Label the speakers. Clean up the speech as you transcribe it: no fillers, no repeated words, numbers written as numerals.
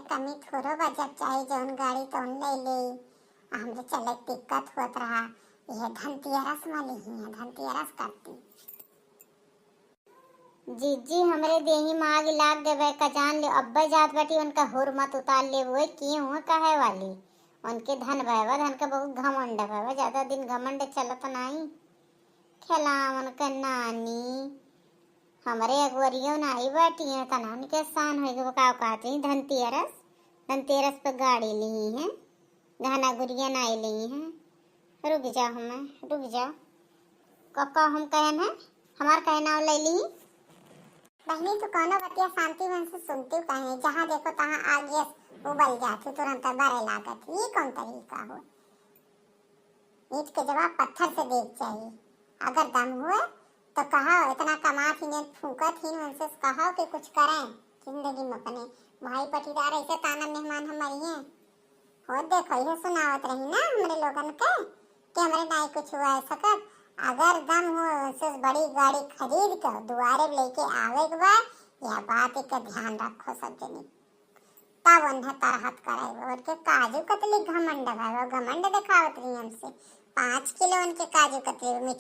Speaker 1: कमी थोड़ो बा, जब चाहे जौन गाड़ी तौन ले ले। हमरे चले दिक्कत होत रहा, यह धनतेरस वाली ही है, धनतेरस करती।
Speaker 2: जीजी हमरे देही माग लाग गए का जान ले, अब्बा जात बाटी उनका हुरमत उतार ले, वो क्यों कहे वाली उनके धन भैवा, धन का बहुत घमंड भैवा, ज्यादा दिन घमंड चलत नहीं। खेला उनका नानी हमारे अगवरियों नाई बाटी है, तना उनके शान हो गए का कहते हैं धनतेरस। धनतेरस पे गाड़ी ली है, गहना गुड़िया नाई ली है। रुक जाओ, हमें रुक जाओ, कक्का हम कहन है हमार कहना ले ली।
Speaker 1: बहनी तो कौनो बतिया शांति मन से सुनती कहे, जहाँ देखो तहाँ आगे उबल जाती, तुरंत बारे लागत। ये कौन तरीका हो? ईंट के जवाब पत्थर से देख चाहिए। अगर दम हुए तो कहो, इतना कमा थी ने फूकत ही उनसे कहो कि कुछ करें जिंदगी में अपने। भाई पटीदार ऐसे ताना मेहमान हमारी हैं हो, देखो ये सुनावत रही ना हमारे लोगन के कि हमारे नाई कुछ हुआ है सकत। अगर दम हो उससे बड़ी गाड़ी खरीद कर दुआरे लेके आवे के बाद, यह बात का ध्यान रखो सब जनी, तब उन्हें तरहत करे। और के काजू कतली घमंड है, घमंड दिखावत रही हमसे। 5 किलो उनके काजू कतली मिठाई